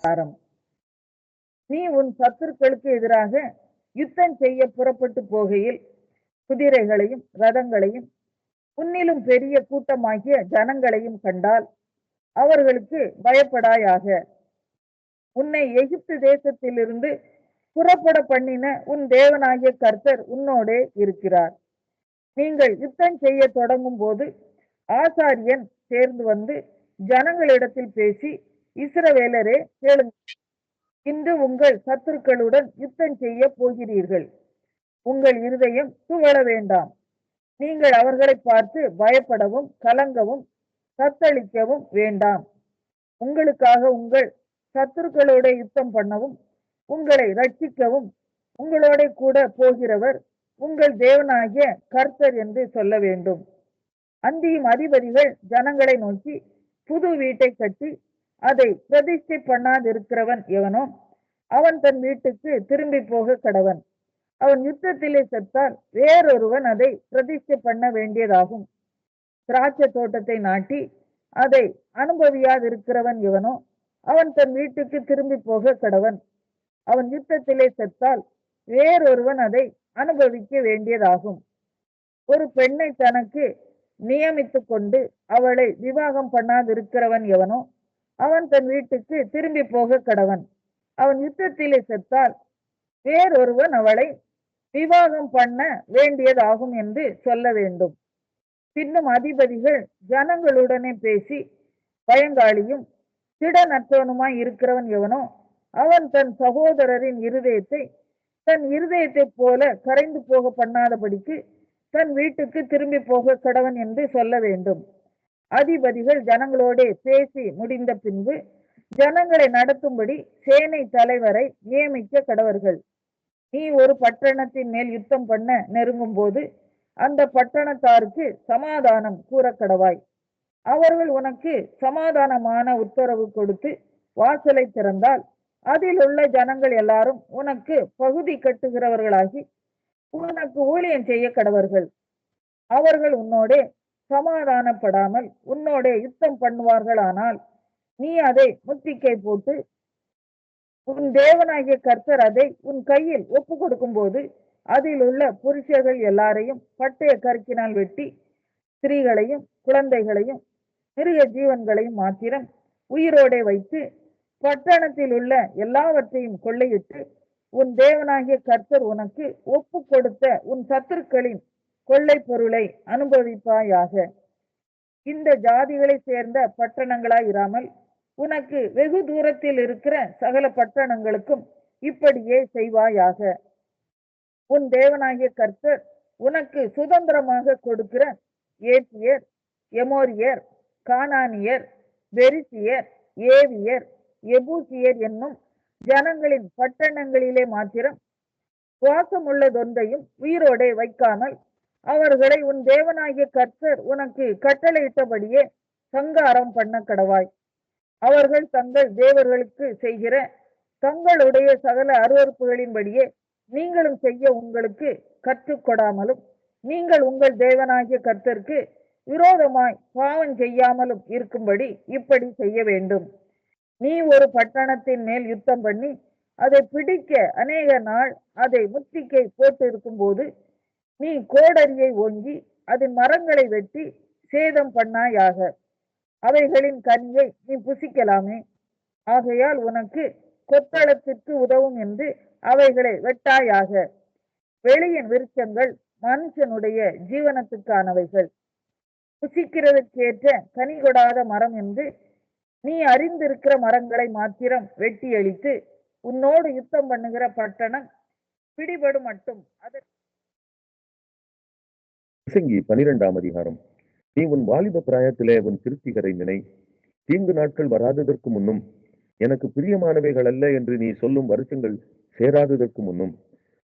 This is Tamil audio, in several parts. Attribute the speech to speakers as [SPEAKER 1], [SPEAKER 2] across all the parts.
[SPEAKER 1] ஆரம். நீ உன் சத்துருக்களுக்கு எதிராக யுத்தம் செய்ய புறப்பட்டு போகையில் குதிரைகளையும் ரதங்களையும் உன்னிலும் பெரிய கூட்டமாகிய ஜனங்களையும் கண்டால் அவர்களுக்கு பயப்படாயாக. உன்னை எகிப்து தேசத்திலிருந்து புறப்பட பண்ணின உன் தேவனாகிய கர்த்தர் உன்னோடே இருக்கிறார். நீங்கள் யுத்தம் செய்ய தொடங்கும் போது ஆசாரியன் சேர்ந்து வந்து ஜனங்களிடத்தில் பேசி, இஸ்ரவேலரே கேளுங்கள், இன்று உங்கள் சத்துருக்களுடன் யுத்தம் செய்ய போகிறீர்கள். உங்கள் இருதயம் துவள வேண்டாம். நீங்கள் அவர்களை பார்த்து பயப்படவும் கலங்கவும் தத்தளிக்கவும் வேண்டாம். உங்களுக்காக உங்கள் சத்துருக்களோட யுத்தம் பண்ணவும் உங்களை ரட்சிக்கவும் உங்களோட கூட போகிறவர் உங்கள் தேவனாகிய கர்த்தர் என்று சொல்ல வேண்டும். அந்தியும் அதிபதிகள் ஜனங்களை நோக்கி, புது வீட்டை கட்டி அதை பிரதிஷ்டை பண்ணாதிருக்கிறவன் எவனோ அவன் தன் வீட்டுக்கு திரும்பி போக கடவன். அவன் யுத்தத்திலே செத்தால் வேறொருவன் அதை பிரதிஷ்டை பண்ண வேண்டியதாகும். திராட்சை தோட்டத்தை நாட்டி அதை அனுபவியாதிருக்கிறவன் எவனோ அவன் தன் வீட்டுக்கு திரும்பி போக கடவன். அவன் யுத்தத்திலே செத்தால் வேறொருவன் அதை அனுபவிக்க வேண்டியதாகும். ஒரு பெண்ணை தனக்கு நியமித்து கொண்டு அவளை விவாகம் பண்ணாதிருக்கிறவன் எவனோ அவன் தன் வீட்டுக்கு திரும்பி போக கடவன். அவன் யுத்தத்திலே செத்தால் வேறொருவன் அவளை விவாகம் பண்ண வேண்டியதாகும் என்று சொல்ல வேண்டும். பின்னும் அதிபதிகள் ஜனங்களுடனே பேசி, பயங்காளியும் திடனற்றவனுமாய் இருக்கிறவன் எவனோ அவன் தன் சகோதரரின் இருதயத்தை தன் இருதயத்தை போல கரைந்து போக பண்ணாதபடிக்கு தன் வீட்டுக்கு திரும்பி போக கடவன் என்று சொல்ல வேண்டும். அதிபதிகள் ஜனங்களோட பேசி முடிந்த பின்பு ஜனங்களை நடத்தும்படி சேனை தலைவரை நியமிக்க கடவர்கள். நீ ஒரு பட்டணத்தின் மேல் யுத்தம் பண்ண நெருங்கும் போது அந்த பட்டணத்தாருக்கு சமாதானம் கூற கடவாய். அவர்கள் உனக்கு சமாதானமான உத்தரவு கொடுத்து வாசலை திறந்தால் அதில் உள்ள ஜனங்கள் எல்லாரும் உனக்கு பகுதி கட்டுகிறவர்களாகி உனக்கு ஊழியம் செய்ய கடவர்கள். அவர்கள் உன்னோட சமாதானப்படாமல் உன்னோட யுத்தம் பண்ணுவார்களானால் நீ அதை முத்திக்கை போட்டு உன் தேவனாகிய கர்த்தர் அதை உன் கையில் ஒப்பு கொடுக்கும் போது அதில் உள்ள புருஷர்கள் எல்லாரையும் பட்டய கருக்கினால் வெட்டி ஸ்திரீகளையும் குழந்தைகளையும் மிருக ஜீவன்களையும் மாத்திரம் உயிரோட வைத்து பட்டணத்தில் உள்ள எல்லாவற்றையும் கொள்ளையிட்டு உன் தேவனாகிய கர்த்தர் உனக்கு ஒப்பு கொடுத்த உன் சத்துருக்களின் கொள்ளை பொருளை அனுபவிப்பாயாக. இந்த ஜாதிகளை சேர்ந்த பட்டணங்களாய் இராமல் உனக்கு வெகு தூரத்தில் இருக்கிற சகல பட்டணங்களுக்கும் இப்படியே செய்வாயாக. உன் தேவனாகிய கர்த்தர் உனக்கு சுதந்திரமாக கொடுக்கிற ஏத்தியர், எமோரியர், கானானியர், பெரிசியர், ஏவியர், எபூசியர் என்னும் ஜனங்களின் பட்டணங்களிலே மாத்திரம் சுவாசமுள்ளதொன்றையும் உயிரோட வைக்காமல் அவர்களை உன் தேவனாகிய கர்த்தர் உனக்கு கட்டளையிட்டபடியே சங்காரம் பண்ண கடவாய். அவர்கள் தங்கள் தேவர்களுக்கு செய்கிற தங்களுடைய சகல அருவருப்புகளின்படியே நீங்களும் செய்ய உங்களுக்கு கற்றுக்கொடாமலும் நீங்கள் உங்கள் தேவனாகிய கர்த்தருக்கு விரோதமாய் பாவம் செய்யாமலும் இருக்கும்படி இப்படி செய்ய வேண்டும். நீ ஒரு பட்டணத்தின் மேல் யுத்தம் பண்ணி அதை பிடிக்க அநேக நாள் அதை முத்திக்கை போட்டு இருக்கும் போது நீ கோடரியை ஓங்கி அதன் மரங்களை வெட்டி சேதம் பண்ணாயாக. அவைகளின் கனியை நீ புசிக்கலாமே. ஆகையால் உனக்கு கொத்தளத்திற்கு உதவும் என்று அவைகளை வெட்டாயாக. வெளியின் விருட்சங்கள் மனுஷனுடைய ஜீவனத்துக்கானவைகள். புசிக்கிறதுக்கேற்ற கனி கொடாத மரம் என்று நீ அறிந்திருக்கிற மரங்களை மாத்திரம் வெட்டி அழித்து உன்னோடு யுத்தம் பண்ணுகிற பட்டணம் பிடிபடும் மட்டும் அதற்கு.
[SPEAKER 2] பிரசங்கி 12ஆம் அதிகாரம். நீ உன் வாலிப பிராயத்திலே உன் கிருத்திகரை நினை. தீங்கு நாட்கள் வராததற்கு முன்னும் எனக்கு பிரியமானவைகள் அல்ல என்று நீ சொல்லும் வருஷங்கள் சேராததற்கு முன்னும்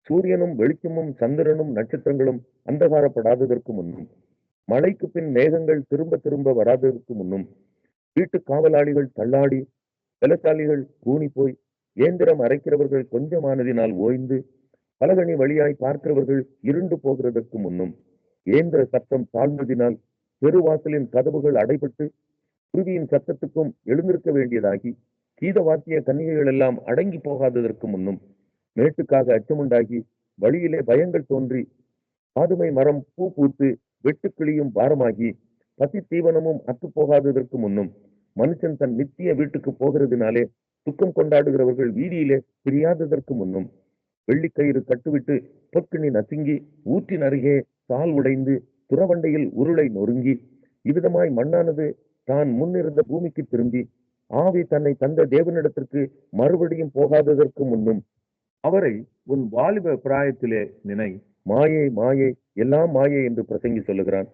[SPEAKER 2] சூரியனும் வெளிச்சமும் சந்திரனும் நட்சத்திரங்களும் அந்தகாரப்படாததற்கு முன்னும் மழைக்கு பின் மேகங்கள் திரும்ப திரும்ப வராததற்கு முன்னும் வீட்டு காவலாளிகள் தள்ளாடி பலசாலிகள் கூணி போய் இயந்திரம் அரைக்கிறவர்கள் கொஞ்சமானதினால் ஓய்ந்து பலகணி வழியாய் பார்க்கிறவர்கள் இருண்டு போகிறதற்கு முன்னும் இயந்திர சத்தம் தாழ்ந்ததினால் பெருவாசலின் கதவுகள் அடைபட்டு குருவியின் சத்தத்துக்கும் எழுந்திருக்க வேண்டியதாகி கீத வாத்திய கன்னிகைகள் எல்லாம் அடங்கி போகாததற்கு முன்னும், மேட்டுக்காக அச்சமுண்டாகி வழியிலே பயங்கள் தோன்றி, பாதுமை மரம் பூ பூத்து வெட்டுக்கிளியும் பாரமாகி பசி தீவனமும் அற்று போகாததற்கு முன்னும், மனுஷன் தன் நித்திய வீட்டுக்கு போகிறதுனாலே துக்கம் கொண்டாடுகிறவர்கள் வீதியிலே பிரியாததற்கு முன்னும், வெள்ளிக்கயிறு கட்டுவிட்டு பொற்கிணி நசுங்கி ஊற்றின் அருகே சால் உடைந்து துறவண்டையில் உருளை நொறுங்கி இவ்விதமாய் மண்ணானது தான் முன்னிருந்த பூமிக்கு திரும்பி ஆவி தன்னை தந்த தேவனிடத்திற்கு மறுபடியும் போகாததற்கு முன்னும் அவரை உன் வாலிப பிராயத்திலே நினை. மாயை மாயை எல்லாம் மாயை என்று பிரசங்கி சொல்லுகிறான்.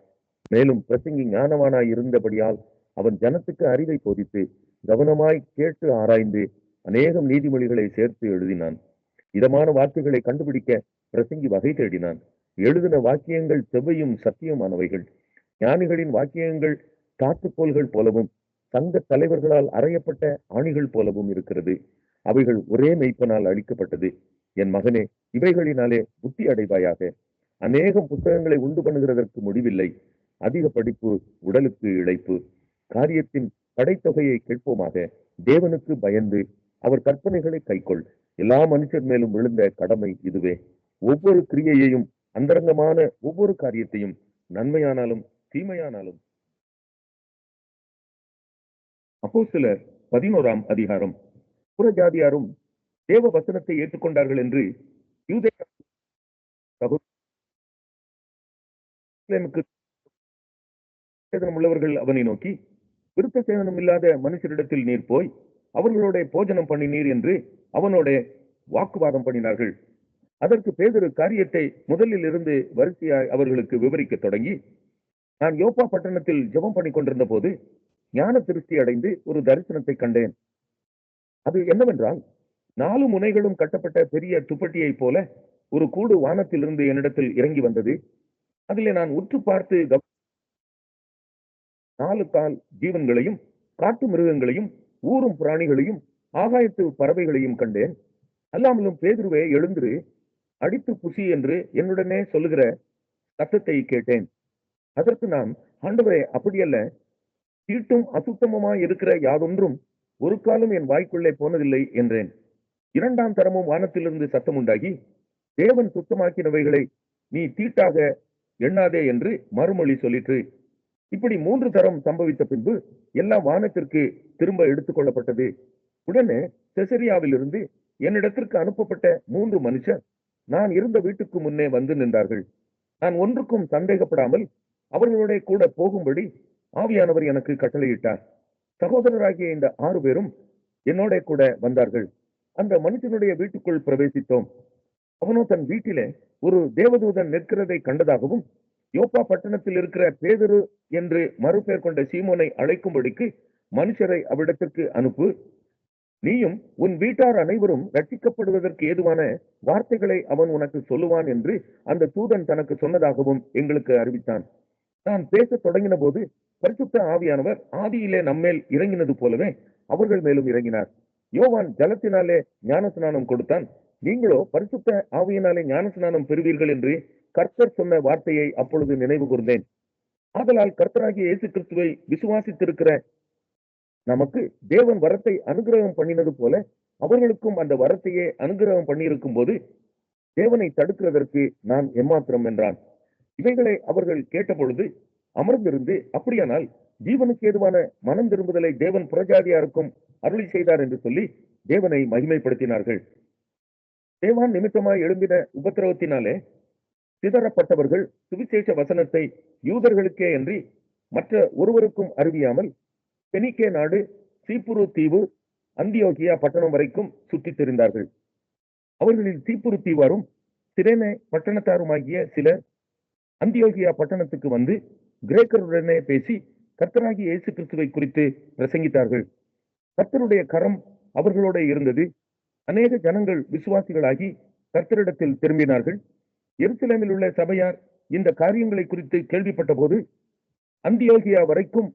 [SPEAKER 2] மேலும் பிரசங்கி ஞானவானாய் இருந்தபடியால் அவன் ஜனத்துக்கு அறிவை போதித்து கவனமாய் கேட்டு ஆராய்ந்து அநேகம் நீதிமொழிகளை சேர்த்து எழுதினான். இதமான வார்த்தைகளை கண்டுபிடிக்க பிரசங்கி வகை தேடினான். எழுதின வாக்கியங்கள் செவ்வையும் சத்தியமானவைகள். ஞானிகளின் வாக்கியங்கள் காட்டுக்கோள்கள் போலவும் சங்க தலைவர்களால் அறையப்பட்ட ஆணிகள் போலவும் இருக்கிறது. அவைகள் ஒரே மெய்ப்பனால் அளிக்கப்பட்டது. என் மகனே, இவைகளினாலே புத்தி அடைவாயாக. அநேகம் புத்தகங்களை உண்டு பண்ணுகிறதற்கு முடிவில்லை. அதிக படிப்பு உடலுக்கு இழைப்பு. காரியத்தின் படைத்தொகையை கேட்போமாக. தேவனுக்கு பயந்து அவர் கற்பனைகளை கைக்கொள். எல்லா மனுஷர் மேலும் விழுந்த கடமை இதுவே. ஒவ்வொரு கிரியையையும் அந்தரங்கமான ஒவ்வொரு காரியத்தையும் நன்மையானாலும் தீமையானாலும். அப்போஸ்தலர் 11ஆம் அதிகாரம். புறஜாதியாரும் தேவ வசனத்தை ஏற்றுக்கொண்டார்கள் என்று யூதேய உள்ளவர்கள் அவனை நோக்கி, விருத்த சேதனம் இல்லாத மனுஷரிடத்தில் நீர் போய் அவர்களோட போஜனம் பண்ணினீர் என்று அவனோட வாக்குவாதம் பண்ணினார்கள். அதற்கு பேதுரு காரியத்தை முதலில் இருந்து வரிசையாய் அவர்களுக்கு விவரிக்க தொடங்கி, நான் யோப்பா பட்டணத்தில் ஜெபம் பண்ணி கொண்டிருந்த போது ஞான திருஷ்டி அடைந்து ஒரு தரிசனத்தை கண்டேன். அது என்னவென்றால், 4 முனைகளும் கட்டப்பட்ட பெரிய துப்பட்டியை போல ஒரு கூடு வானத்திலிருந்து என்னிடத்தில் இறங்கி வந்தது. அதிலே நான் உற்று பார்த்து 4 கால் ஜீவன்களையும் காட்டு மிருகங்களையும் ஊரும் பிராணிகளையும் ஆகாயத்து பறவைகளையும் கண்டேன். அல்லாமலும் பேதுருவே, எழுந்திரு, அடித்து புசி என்று என்னுடனே சொல்லுகிற சத்தத்தை கேட்டேன். அதற்கு நான், ஆண்டவரே, அப்படியல்ல, தீட்டும் அசுத்தமுமாய் இருக்கிற யாதொன்றும் ஒரு காலம் என் வாய்க்குள்ளே போனதில்லை என்றேன். 2ஆம் தரமும் வானத்திலிருந்து சத்தம் உண்டாகி, தேவன் சுத்தமாக்கினவைகளை நீ தீட்டாக எண்ணாதே என்று மறுமொழி சொல்லிற்று. இப்படி 3 தரம் சம்பவித்த பின்பு எல்லாம் வானத்திற்கு திரும்ப எடுத்துக் கொள்ளப்பட்டது. உடனே செசரியாவிலிருந்து என்னிடத்திற்கு அனுப்பப்பட்ட 3 மனுஷர் நான் இருந்த வீட்டுக்கு முன்னே வந்து நின்றார்கள். நான் ஒன்றுக்கும் சந்தேகப்படாமல் அவர்களோட கூட போகும்படி ஆவியானவர் எனக்கு கட்டளையிட்டார். சகோதரராகிய இந்த 6 பேரும் என்னோட கூட வந்தார்கள். அந்த மனுஷனுடைய வீட்டுக்குள் பிரவேசித்தோம். அவனோ தன் வீட்டிலே ஒரு தேவதூதன் நிற்கிறதை கண்டதாகவும், யோப்பா பட்டணத்தில் இருக்கிற பேதுரு என்று மறுபெயர் கொண்ட சீமோனை அழைக்கும்படிக்கு மனுஷரை அவ்விடத்திற்கு அனுப்பு, நீயும் உன் வீட்டார் அனைவரும் ரட்சிக்கப்படுவதற்கு ஏதுவான வார்த்தைகளை அவன் உனக்கு சொல்லுவான் என்று அந்த தூதன் தனக்கு சொன்னதாகவும் எங்களுக்கு அறிவித்தான். நான் பேசத் தொடங்கின போது பரிசுத்த ஆவியானவர் ஆதியிலே நம்மேல் இறங்கினது போலவே அவர்கள் மேலும் இறங்கினார். யோவான் ஜலத்தினாலே ஞானஸ்நானம் கொடுத்தான், நீங்களோ பரிசுத்த ஆவியினாலே ஞானஸ்நானம் பெறுவீர்கள் என்று கர்த்தர் சொன்ன வார்த்தையை அப்பொழுது நினைவு கூர்ந்தேன். ஆதலால் கர்த்தராகிய இயேசு கிறிஸ்துவை விசுவாசித்திருக்கிற நமக்கு தேவன் வரத்தை அனுகிரகம் பண்ணினது போல அவர்களுக்கும் அந்த வரத்தையே அனுகிரகம் பண்ணியிருக்கும் போது தேவனை தடுக்கிறதற்கு நான் எம்மாத்திரம் என்றான். இவைகளை அவர்கள் கேட்டபொழுது அமர்ந்திருந்து, அப்படியானால் ஜீவனுக்கு ஏதுவான மனம் திரும்புதலை தேவன் புறஜாதியாருக்கும் அருளி செய்தார் என்று சொல்லி தேவனை மகிமைப்படுத்தினார்கள். தேவான் நிமித்தமாய் எழும்பின உபத்திரவத்தினாலே சிதறப்பட்டவர்கள் சுவிசேஷ வசனத்தை யூதர்களுக்கே அன்றி மற்ற ஒருவருக்கும் அறிவியாமல் பெனிக்கே நாடு, சீப்புரு தீவு, அந்தியோகியா பட்டணம் வரைக்கும் சுற்றித் திரிந்தார்கள். அவர்களில் சீப்புரு தீவாரும் சிரேனே பட்டணத்தாருமாகிய சிலர் அந்தியோகியா பட்டணத்துக்கு வந்து கிரேக்கருடனே பேசி கர்த்தராகிய இயேசு கிறிஸ்துவை குறித்து பிரசங்கித்தார்கள். கர்த்தருடைய கரம் அவர்களோட இருந்தது. அநேக ஜனங்கள் விசுவாசிகளாகி கர்த்தரிடத்தில் திரும்பினார்கள். எருசலேமில் உள்ள சபையார் இந்த காரியங்களை குறித்து கேள்விப்பட்ட போது அந்தியோகியா வரைக்கும்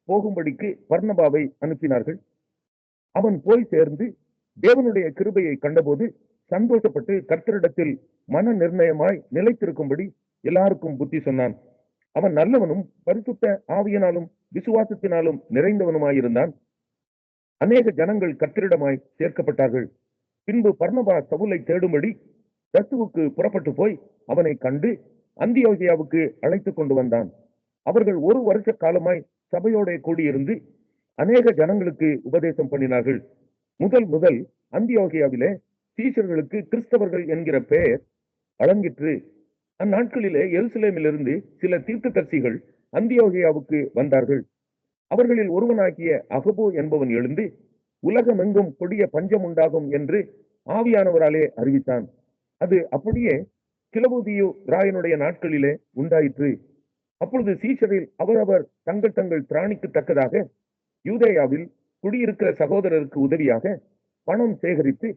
[SPEAKER 2] போகும்படிக்கு பர்னபாவை அனுப்பினார்கள். அவன் போய் சேர்ந்து தேவனுடைய கிருபையை கண்டபோது சந்தோஷப்பட்டு கர்த்தரிடத்தில் மன நிர்ணயமாய் நிலைத்திருக்கும்படி எல்லாருக்கும் புத்தி சொன்னான். அவன் நல்லவனும் பரிசுத்த ஆவியினாலும் விசுவாசத்தினாலும் நிறைந்தவனுமாயிருந்தான். அநேக ஜனங்கள் கர்த்தரிடமாய் சேர்க்கப்பட்டார்கள். பின்பு பர்னபா சவுலை தேடும்படி தர்சுவுக்கு புறப்பட்டு போய் அவனை கண்டு அந்தியோகியாவுக்கு அழைத்து கொண்டு வந்தான். அவர்கள் 1 வருஷ காலமாய் சபையோட கூடியிருந்து அநேக ஜனங்களுக்கு உபதேசம் பண்ணினார்கள். முதல் அந்தியோகியாவிலே சீஷர்களுக்கு கிறிஸ்தவர்கள் என்கிற பெயர் வழங்கிற்று. அந்நாட்களிலே எருசலேமிலிருந்து சில தீர்க்கதரிசிகள் அந்தியோகியாவுக்கு வந்தார்கள். அவர்களில் ஒருவனாகிய அகபு என்பவன் எழுந்து உலகமெங்கும் கொடிய பஞ்சம் உண்டாகும் என்று ஆவியானவராலே அறிவித்தான். அது அப்படியே கிலவுதியு ராயனுடைய நாட்களிலே உண்டாயிற்று. அப்பொழுது சீஷரில் அவரவர் தங்கள் திராணிக்கு தக்கதாக யூதேயாவில் குடியிருக்கிற சகோதரருக்கு உதவியாக பணம் சேகரித்து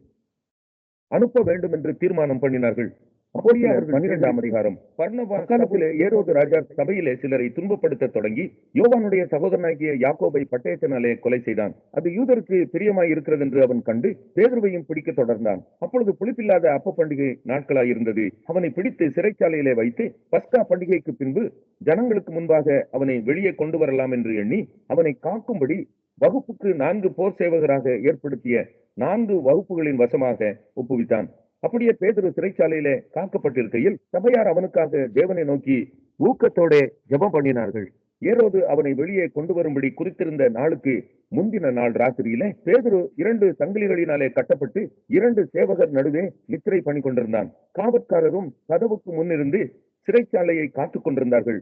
[SPEAKER 2] அனுப்ப வேண்டும் என்று தீர்மானம் பண்ணினார்கள். அப்படியே 12ஆம் அதிகாரம். பர்னபா காலத்திலே ஏரோது ராஜா சபையிலே சிலரை துன்பப்படுத்த தொடங்கி யோவானுடைய சகோதரனாகிய யாக்கோபை பட்டயத்தினாலே கொலை செய்தான். அது யூதருக்கு பிரியமாய் இருக்கிறது என்று அவன் கண்டு பேதுருவையும் பிடிக்க தொடர்ந்தான். அப்பொழுது புளிப்பில்லாத அப்ப பண்டிகை நாட்களாயிருந்தது. அவனை பிடித்து சிறைச்சாலையிலே வைத்து பஸ்கா பண்டிகைக்கு பின்பு ஜனங்களுக்கு முன்பாக அவனை வெளியே கொண்டு வரலாம் என்று எண்ணி அவனை காக்கும்படி வகுப்புக்கு 4 போர் சேவகராக ஏற்படுத்திய 4 வகுப்புகளின் வசமாக ஒப்புவித்தான். அப்படியே பேதுரு சிறைச்சாலையிலே காக்கப்பட்டிருக்கையில் சபையார் அவனுக்காக தேவனை நோக்கி ஊக்கத்தோட ஜெபம் பண்ணினார்கள். ஏரோது அவனை வெளியே கொண்டு வரும்படி குறித்திருந்த நாளுக்கு முந்தின நாள் ராத்திரியிலே பேதுரு 2 சங்கிலிகளினாலே கட்டப்பட்டு 2 சேவகர் நடுவே நித்திரை பண்ணி கொண்டிருந்தான். காவற்காரரும் கதவுக்கு முன்னிருந்து சிறைச்சாலையை காத்துக் கொண்டிருந்தார்கள்.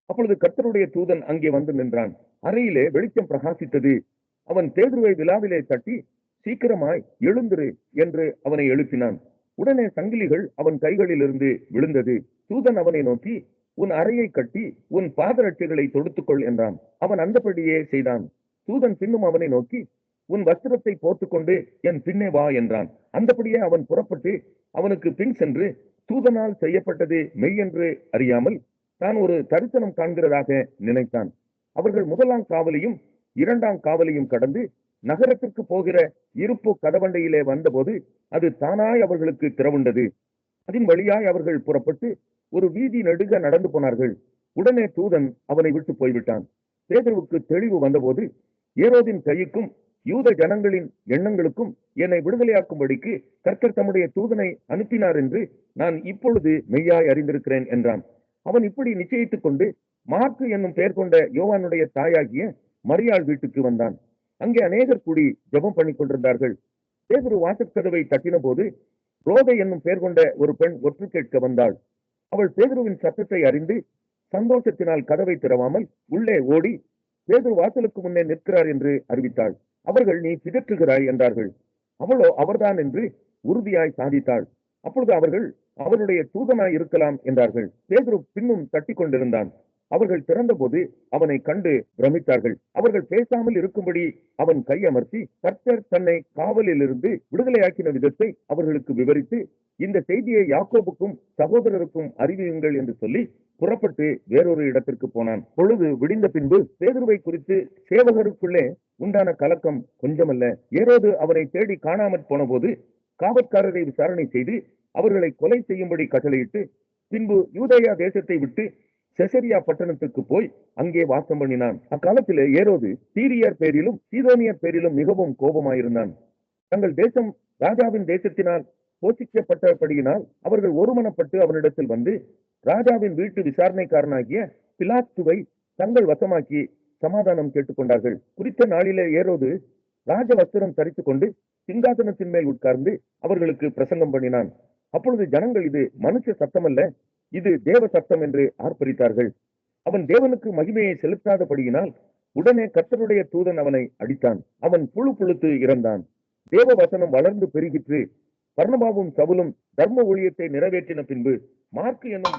[SPEAKER 2] அப்பொழுது கர்த்தருடைய தூதன் அங்கே வந்து நின்றான். அறையிலே வெளிச்சம் பிரகாசித்தது. அவன் பேதுருவை விலாவிலே தட்டி சீக்கிரமாய் எழுந்திரு என்று அவனை எழுப்பினான். உடனே சங்கிலிகள் அவன் கைகளில் இருந்து விழுந்தது. தூதன் அவனை நோக்கி உன் அறையை கட்டி உன் பாதரட்சைகளை தொடுத்துக்கொள் என்றான். அவன் அந்தபடியே செய்தான். தூதன் பின்னும் அவனை நோக்கி உன் வஸ்திரத்தை போர்த்துக்கொண்டு என் பின்னே வா என்றான். அந்தபடியே அவன் புறப்பட்டு அவனுக்கு பின் சென்று தூதனால் செய்யப்பட்டது மெய் என்று அறியாமல் தான் ஒரு தரிசனம் காண்கிறதாக நினைத்தான். அவர்கள் 1ஆம் காவலையும் 2ஆம் காவலையும் கடந்து நகரத்திற்கு போகிற இருப்பு கதவண்டையிலே வந்தபோது அது தானாய் அவர்களுக்கு திறவுண்டது. அதன் வழியாய் அவர்கள் புறப்பட்டு ஒரு வீதி நெடுக நடந்து போனார்கள். உடனே தூதன் அவனை விட்டு போய்விட்டான். பேதுருவுக்கு தெளிவு வந்தபோது ஏரோதின் கைக்கும் யூத ஜனங்களின் எண்ணங்களுக்கும் என்னை விடுதலையாக்கும்படிக்கு கர்த்தர் தம்முடைய தூதனை அனுப்பினார் என்று நான் இப்பொழுது மெய்யாய் அறிந்திருக்கிறேன் என்றான். அவன் இப்படி நிச்சயித்துக் கொண்டு மாற்கு என்னும் பெயர் கொண்ட யோவானுடைய தாயாகிய மரியாள் வீட்டுக்கு வந்தான். அங்கே அநேகர் கூடி ஜெபம் பண்ணி கொண்டிருந்தார்கள். பேதுரு வாசற்கதவை தட்டின போது ரோதை என்னும் பெயர் கொண்ட ஒரு பெண் ஒற்று கேட்க வந்தாள். அவள் பேதுருவின் சத்தத்தை அறிந்து சந்தோஷத்தினால் கதவை திறவாமல் உள்ளே ஓடி பேதுரு வாசலுக்கு முன்னே நிற்கிறார் என்று அறிவித்தாள். அவர்கள் நீ பிதற்றுகிறாய் என்றார்கள். அவளோ அவர்தான் என்று உறுதியாய் சாதித்தாள். அப்பொழுது அவர்கள் அவருடைய தூதனாய் இருக்கலாம் என்றார்கள். பேதுரு பின்னும் தட்டி கொண்டிருந்தான். அவர்கள் திறந்தபோது அவனை கண்டு பிரமித்தார்கள். அவர்கள் பேசாமல் இருக்கும்படி அவன் கையமர்த்தி கர்த்தர் தன்னை காவலிலிருந்து விடுதலையாக்கின விதத்தை அவர்களுக்கு விவரித்து இந்த செய்தியை யாக்கோபுக்கும் சகோதரருக்கும் அறிவியுங்கள் என்று சொல்லி புறப்பட்டு வேறொரு இடத்திற்கு போனான். பொழுது விடிந்த பின்பு பேதுருவை குறித்து சேவகருக்குள்ளே உண்டான கலக்கம் கொஞ்சமல்ல. ஏரோது அவனை தேடி காணாமற் போன போது காவற்காரரை விசாரணை செய்து அவர்களை கொலை செய்யும்படி கட்டளையிட்டு பின்பு யூதேயா தேசத்தை விட்டு செசரியா பட்டணத்துக்கு போய் அங்கே வாசம் பண்ணினான். அக்காலத்திலே ஏரோது சீரியர் பேரிலும் சீதோனியர் பேரிலும் மிகவும் கோபமாயிருந்தான். தங்கள் தேசம் ராஜாவின் தேசத்தினால் போஷிக்கப்பட்டபடியினால் அவர்கள் ஒருமனப்பட்டு அவனிடத்தில் வந்து ராஜாவின் வீட்டு விசாரணைக்காரனாகிய பிலாத்துவை தங்கள் வசமாக்கி சமாதானம் கேட்டுக்கொண்டார்கள். குறித்த நாளிலே ஏரோது ராஜ வஸ்திரம் தரித்துக் கொண்டு சிங்காசனத்தின் மேல் உட்கார்ந்து அவர்களுக்கு பிரசங்கம் பண்ணினான். அப்பொழுது ஜனங்கள் இது மனுஷ சத்தமல்ல, இது தேவ சத்தம் என்று ஆர்ப்பரித்தார்கள். அவன் தேவனுக்கு மகிமையை செலுத்தாதபடியினால் உடனே கர்த்தருடைய தூதன் அவனை அடித்தான். அவன் புழு புழுத்து இறந்தான். தேவ வசனம் வளர்ந்து பெருகிற்று. பர்னபாவும் சவுலும் தர்ம ஊழியத்தை நிறைவேற்றின பின்பு மாற்கு என்னும்